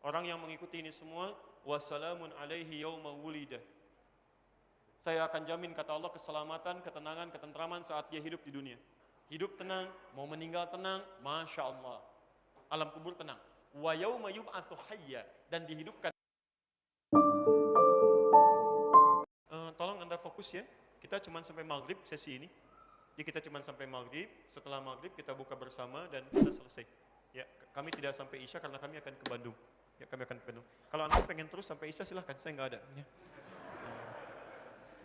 Orang yang mengikuti ini semua, wassalamun alaihi yauma wulida. Saya akan jamin, kata Allah, keselamatan, ketenangan, ketentraman saat dia hidup di dunia. Hidup tenang, mau meninggal tenang, Masya Allah. Alam kubur tenang. Wa yauma yub'atsu hayya, dan dihidupkan. Tolong Anda fokus ya. Kita cuma sampai maghrib sesi ini. Jadi kita cuma sampai maghrib. Setelah maghrib kita buka bersama dan kita selesai. Ya, kami tidak sampai Isya karena kami akan ke Bandung. Ya, kami akan ke Bandung. Kalau Anda pengen terus sampai Isya silahkan, saya nggak ada. Ya.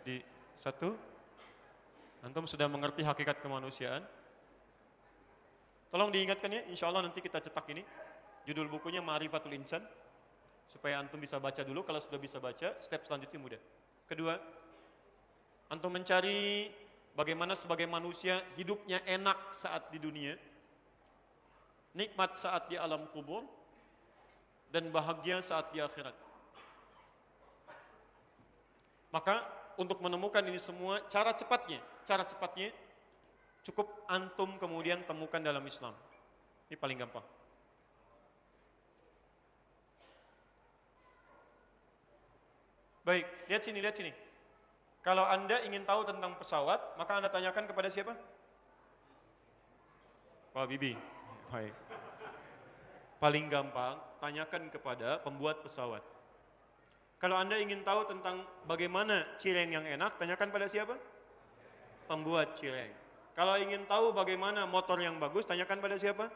Di satu, antum sudah mengerti hakikat kemanusiaan. Tolong diingatkan ya, insya Allah nanti kita cetak ini. Judul bukunya Ma'rifatul Insan. Supaya antum bisa baca dulu, kalau sudah bisa baca, step selanjutnya mudah. Kedua, antum mencari bagaimana sebagai manusia hidupnya enak saat di dunia, nikmat saat di alam kubur, dan bahagia saat di akhirat. Maka untuk menemukan ini semua, cara cepatnya cukup antum kemudian temukan dalam Islam. Ini paling gampang. Baik, lihat sini. Kalau Anda ingin tahu tentang pesawat, maka Anda tanyakan kepada siapa? Pak Bibi. Baik. Paling gampang, tanyakan kepada pembuat pesawat. Kalau Anda ingin tahu tentang bagaimana cireng yang enak, tanyakan pada siapa? Pembuat cireng. Kalau ingin tahu bagaimana motor yang bagus, tanyakan pada siapa?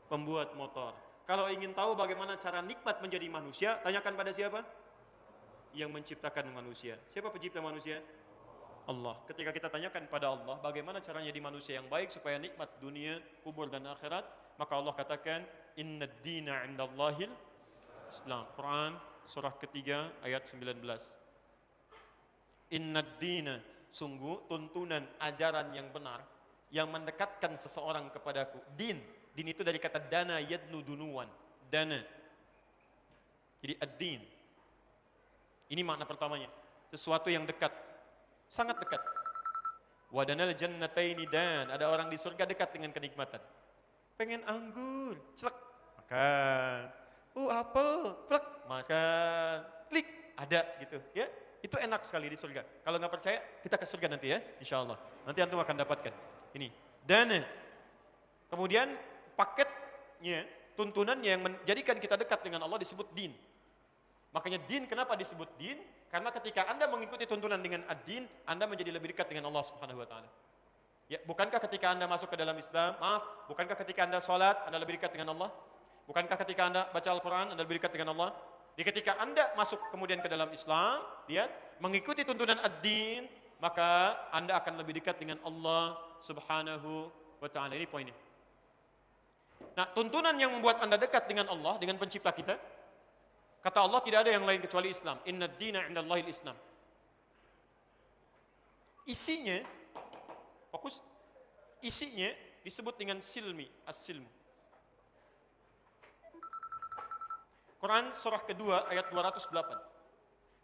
Pembuat motor. Kalau ingin tahu bagaimana cara nikmat menjadi manusia, tanyakan pada siapa? Yang menciptakan manusia. Siapa pencipta manusia? Allah. Ketika kita tanyakan pada Allah, bagaimana caranya jadi manusia yang baik supaya nikmat dunia, kubur dan akhirat, maka Allah katakan, Innad dina indallahil Islam. Quran surah ketiga ayat 19. Innad dina, sungguh tuntunan ajaran yang benar yang mendekatkan seseorang kepadaku. Din itu dari kata dana yadnu dunuwan. Dana. Jadi ad-din. Ini makna pertamanya. Sesuatu yang dekat. Sangat dekat. Wadanal jannataini dan. Ada orang di surga dekat dengan kenikmatan. Pengen anggur, celek, makan. Apel, plek, makan. Klik, ada gitu. Ya, itu enak sekali di surga. Kalau nggak percaya, kita ke surga nanti ya, insya Allah. Nanti antum akan dapatkan. Ini dana. Kemudian paketnya, tuntunannya yang menjadikan kita dekat dengan Allah disebut din. Makanya din, kenapa disebut din? Karena ketika Anda mengikuti tuntunan dengan ad-din, Anda menjadi lebih dekat dengan Allah Subhanahu wa taala. Ya, bukankah ketika Anda masuk ke dalam Islam, bukankah ketika Anda sholat, Anda lebih dekat dengan Allah? Bukankah ketika Anda baca Al-Quran, Anda lebih dekat dengan Allah? Di ketika Anda masuk kemudian ke dalam Islam, lihat, mengikuti tuntunan ad-din, maka Anda akan lebih dekat dengan Allah Subhanahu wa ta'ala. Ini poinnya. Nah, tuntunan yang membuat Anda dekat dengan Allah, dengan pencipta kita, kata Allah tidak ada yang lain kecuali Islam. Innad dina indallahil Islam. Isinya, fokus, isinya disebut dengan silmi, as-silmu. Quran surah kedua ayat 208.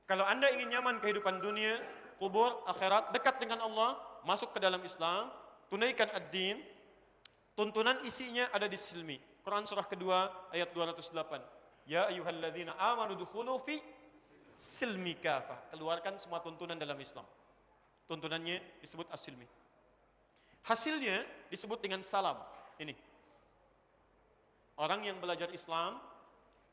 Kalau Anda ingin nyaman kehidupan dunia, kubur, akhirat, dekat dengan Allah, masuk ke dalam Islam, tunaikan ad-din, tuntunan isinya ada di silmi. Quran surah kedua ayat 208. Ya ayyuhalladzina amanu dukhulu fi silmi kafah. Keluarkan semua tuntunan dalam Islam. Tuntunannya disebut as-silmi. Hasilnya disebut dengan salam. Ini. Orang yang belajar Islam,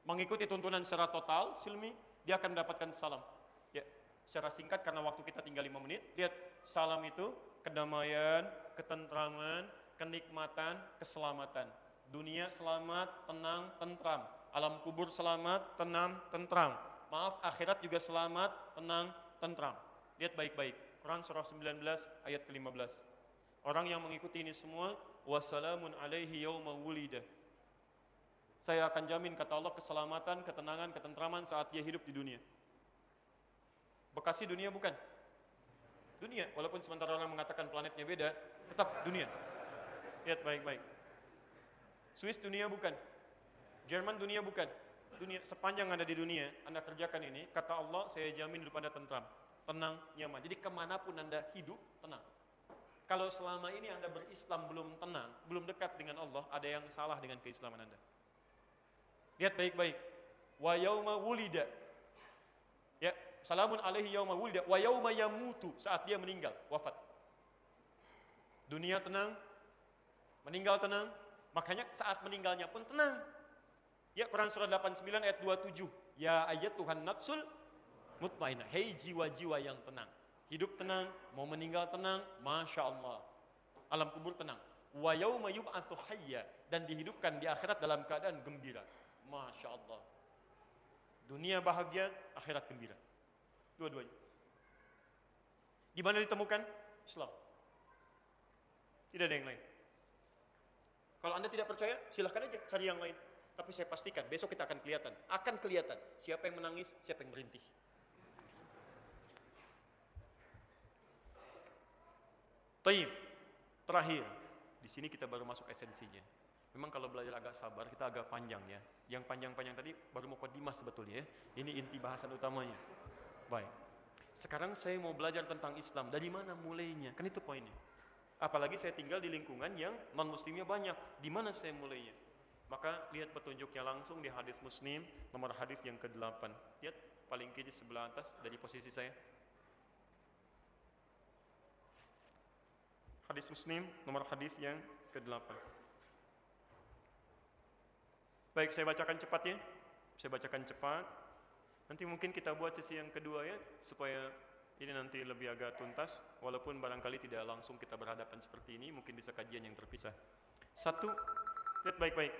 mengikuti tuntunan secara total, silmi, dia akan mendapatkan salam. Ya, secara singkat karena waktu kita tinggal 5 menit, lihat salam itu kedamaian, ketentraman, kenikmatan, keselamatan. Dunia selamat, tenang, tentram. Alam kubur selamat, tenang, tentram. Maaf, akhirat juga selamat, tenang, tentram. Lihat baik-baik. Quran surah 19 ayat ke-15. Orang yang mengikuti ini semua, wassalamun alaihi yauma wulida. Saya akan jamin, kata Allah, keselamatan, ketenangan, ketentraman saat dia hidup di dunia. Bekasi dunia bukan? Dunia, walaupun sementara orang mengatakan planetnya beda, tetap dunia. Lihat baik-baik. Swiss dunia bukan? Jerman dunia bukan? Dunia, sepanjang Anda di dunia, Anda kerjakan ini, kata Allah, saya jamin hidup Anda tentram, tenang, nyaman. Jadi kemanapun Anda hidup, tenang. Kalau selama ini Anda berislam belum tenang, belum dekat dengan Allah, ada yang salah dengan keislaman Anda. Lihat baik-baik. wa yauma wulida. Ya, salamun alaihi yauma wulida wa yauma yamutu, saat dia meninggal, wafat. Dunia tenang, meninggal tenang, makanya saat meninggalnya pun tenang. Ya, Quran surah 89 ayat 27. Ya ayyatuhan nafsul mutmainnah, hei jiwa-jiwa yang tenang. Hidup tenang, mau meninggal tenang, Masya Allah. Alam kubur tenang. Wa yauma yub'atsu hayya, dan dihidupkan di akhirat dalam keadaan gembira. Masya Allah. Dunia bahagia, akhirat gembira. Dua-duanya. Di mana ditemukan? Islam. Tidak ada yang lain. Kalau Anda tidak percaya, silahkan aja cari yang lain. Tapi saya pastikan, besok kita akan kelihatan siapa yang menangis, siapa yang merintih. Taib. Terakhir, di sini kita baru masuk esensinya. Memang kalau belajar agak sabar, kita agak panjang ya. Yang panjang-panjang tadi baru mukadimah sebetulnya ya. Ini inti bahasan utamanya. Baik. Sekarang saya mau belajar tentang Islam. Dari mana mulainya? Kan itu poinnya. Apalagi saya tinggal di lingkungan yang non-muslimnya banyak. Di mana saya mulainya? Maka lihat petunjuknya langsung di hadis Muslim, nomor hadis yang ke-8. Lihat paling kiri sebelah atas dari posisi saya. Hadis Muslim, nomor hadis yang ke-8. Baik, saya bacakan cepat ya. Saya bacakan cepat. Nanti mungkin kita buat sesi yang kedua ya, supaya ini nanti lebih agak tuntas. Walaupun barangkali tidak langsung kita berhadapan seperti ini, mungkin bisa kajian yang terpisah. Satu, lihat baik-baik.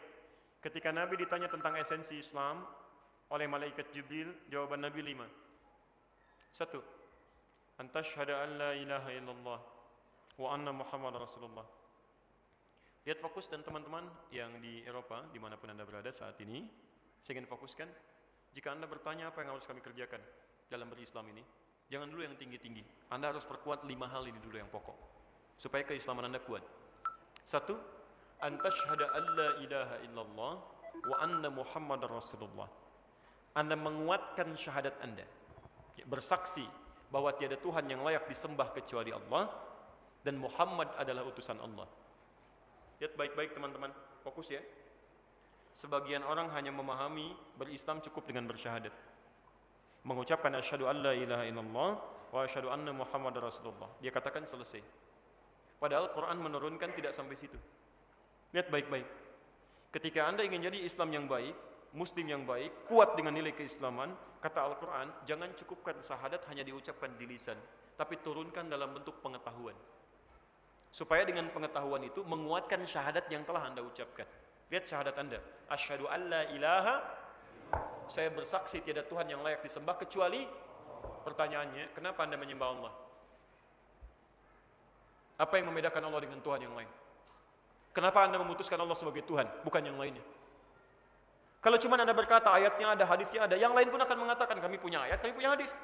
Ketika Nabi ditanya tentang esensi Islam oleh malaikat Jibril, jawaban Nabi 5. Satu, antashhada an la ilaha illallah wa anna Muhammad Rasulullah. Lihat fokus, dan teman-teman yang di Eropa, dimanapun Anda berada saat ini, saya ingin fokuskan. Jika Anda bertanya apa yang harus kami kerjakan dalam berislam ini, jangan dulu yang tinggi-tinggi. Anda harus perkuat 5 hal ini dulu yang pokok, supaya keislaman Anda kuat. Satu, antashhada an la ilaha illallah wa anna Muhammad Rasulullah. Anda menguatkan syahadat Anda, bersaksi bahwa tiada Tuhan yang layak disembah kecuali Allah, dan Muhammad adalah utusan Allah. Lihat baik-baik teman-teman, fokus ya. Sebagian orang hanya memahami berislam cukup dengan bersyahadat, mengucapkan asyhadu an la ilaha illallah wa asyhadu anna Muhammad Rasulullah. Dia katakan selesai. Padahal Quran menurunkan tidak sampai situ. Lihat baik-baik. Ketika Anda ingin jadi Islam yang baik, Muslim yang baik, kuat dengan nilai keislaman, kata Al-Quran, jangan cukupkan syahadat hanya diucapkan di lisan, tapi turunkan dalam bentuk pengetahuan. Supaya dengan pengetahuan itu menguatkan syahadat yang telah Anda ucapkan. Lihat syahadat Anda. Asyhadu an la ilaha, saya bersaksi tiada Tuhan yang layak disembah kecuali. Pertanyaannya, kenapa Anda menyembah Allah? Apa yang membedakan Allah dengan Tuhan yang lain? Kenapa Anda memutuskan Allah sebagai Tuhan, bukan yang lainnya? Kalau cuma Anda berkata ayatnya ada, hadisnya ada, yang lain pun akan mengatakan kami punya ayat, kami punya hadis.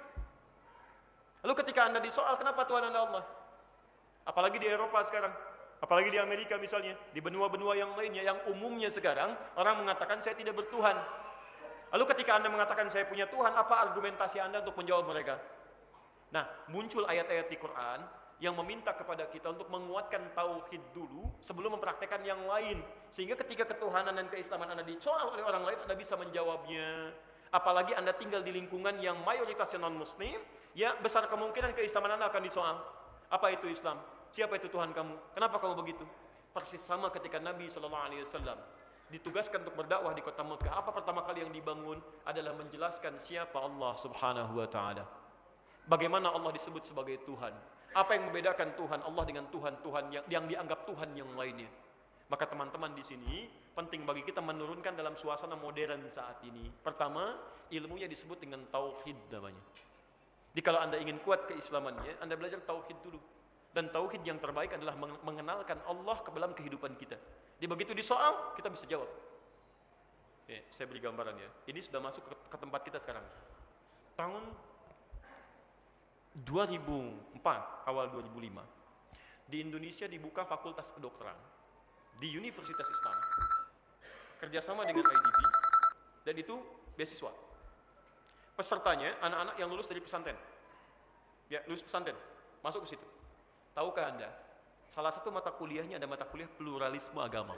Lalu ketika Anda disoal kenapa Tuhan Anda Allah? Apalagi di Eropa sekarang, apalagi di Amerika misalnya, di benua-benua yang lainnya, yang umumnya sekarang orang mengatakan saya tidak bertuhan. Lalu ketika Anda mengatakan saya punya Tuhan, apa argumentasi Anda untuk menjawab mereka? Nah, muncul ayat-ayat di Quran yang meminta kepada kita untuk menguatkan tauhid dulu sebelum mempraktekkan yang lain. Sehingga ketika ketuhanan dan keislaman Anda disoal oleh orang lain, Anda bisa menjawabnya. Apalagi Anda tinggal di lingkungan yang mayoritasnya non-muslim, ya besar kemungkinan keislaman Anda akan disoal. Apa itu Islam? Siapa itu Tuhan kamu? Kenapa kamu begitu? Persis sama ketika Nabi SAW ditugaskan untuk berdakwah di kota Mekah. Apa pertama kali yang dibangun adalah menjelaskan siapa Allah Subhanahu wa taala. Bagaimana Allah disebut sebagai Tuhan? Apa yang membedakan Tuhan Allah dengan Tuhan-Tuhan yang dianggap Tuhan yang lainnya? Maka teman-teman di sini penting bagi kita menurunkan dalam suasana modern saat ini. Pertama, ilmunya disebut dengan tauhid namanya. Jadi kalau Anda ingin kuat keislamannya, Anda belajar tauhid dulu. Dan tauhid yang terbaik adalah mengenalkan Allah ke dalam kehidupan kita. Jadi begitu disoal, kita bisa jawab. Oke, saya beri gambaran ya. Ini sudah masuk ke tempat kita sekarang. Tahun 2004, awal 2005, di Indonesia dibuka fakultas kedokteran di Universitas Islam, kerjasama dengan IDB, dan itu beasiswa. Pesertanya anak-anak yang lulus dari pesantren, ya lulus pesantren, masuk ke situ. Tahukah Anda, salah satu mata kuliahnya ada mata kuliah pluralisme agama.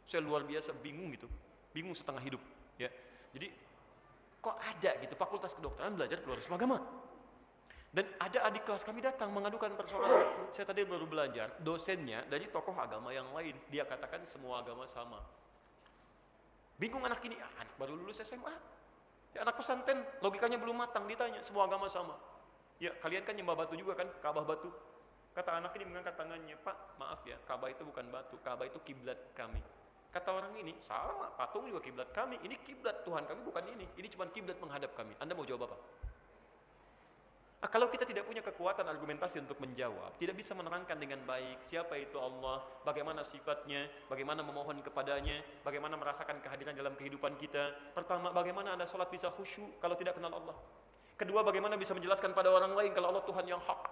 Saya luar biasa bingung gitu, bingung setengah hidup. Ya, Jadi kok ada gitu fakultas kedokteran belajar pluralisme agama. Dan ada adik kelas kami datang mengadukan persoalan. Saya tadi baru belajar, dosennya dari tokoh agama yang lain. Dia katakan semua agama sama. Bingung anak ini, anak baru lulus SMA. Ya, anak pesantren, logikanya belum matang, ditanya, semua agama sama. Ya, kalian kan nyembah batu juga kan, Ka'bah batu. Kata anak ini mengangkat tangannya, Pak, maaf ya, Ka'bah itu bukan batu, Ka'bah itu kiblat kami. Kata orang ini, sama, patung juga kiblat kami, ini kiblat Tuhan kami bukan ini cuma kiblat menghadap kami. Anda mau jawab apa? Kalau kita tidak punya kekuatan argumentasi untuk menjawab, tidak bisa menerangkan dengan baik siapa itu Allah, bagaimana sifatnya, bagaimana memohon kepadanya, bagaimana merasakan kehadiran dalam kehidupan kita. Pertama, bagaimana Anda sholat bisa khusyuk kalau tidak kenal Allah. Kedua, bagaimana bisa menjelaskan pada orang lain kalau Allah Tuhan yang hak.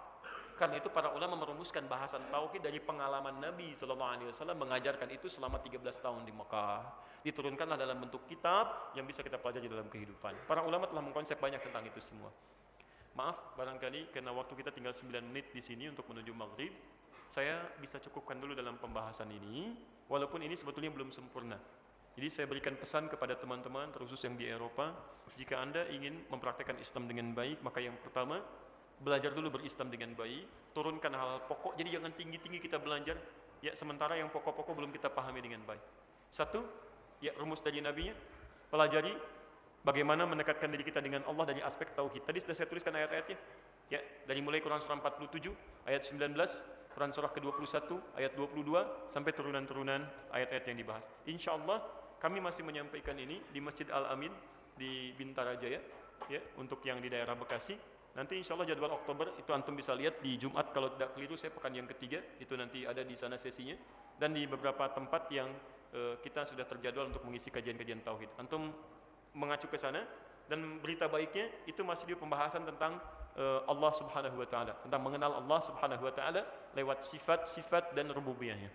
Karena itu para ulama merumuskan bahasan tauhid dari pengalaman Nabi SAW mengajarkan itu selama 13 tahun di Mekah. Diturunkanlah dalam bentuk kitab yang bisa kita pelajari dalam kehidupan. Para ulama telah mengkonsep banyak tentang itu semua. Maaf, barangkali karena waktu kita tinggal 9 menit di sini untuk menuju maghrib, saya bisa cukupkan dulu dalam pembahasan ini, walaupun ini sebetulnya belum sempurna. Jadi saya berikan pesan kepada teman-teman, terkhusus yang di Eropa, jika Anda ingin mempraktekkan Islam dengan baik, maka yang pertama, belajar dulu berislam dengan baik, turunkan hal-hal pokok, jadi jangan tinggi-tinggi kita belajar, ya sementara yang pokok-pokok belum kita pahami dengan baik. Satu, ya rumus dari Nabi-nya, pelajari bagaimana mendekatkan diri kita dengan Allah dari aspek tauhid. Tadi sudah saya tuliskan ayat-ayatnya. Ya, dari mulai Quran surah 47 ayat 19, Quran surah ke-21 ayat 22 sampai turunan-turunan ayat-ayat yang dibahas. Insyaallah kami masih menyampaikan ini di Masjid Al-Amin di Bintara Jaya, ya, untuk yang di daerah Bekasi. Nanti insyaallah jadwal Oktober itu antum bisa lihat di Jumat kalau tidak keliru saya pekan yang ketiga, itu nanti ada di sana sesinya, dan di beberapa tempat yang kita sudah terjadwal untuk mengisi kajian-kajian tauhid. Antum mengacu ke sana, dan berita baiknya itu masih di pembahasan tentang Allah Subhanahu wa taala, tentang mengenal Allah Subhanahu wa taala lewat sifat-sifat dan rububiyahnya.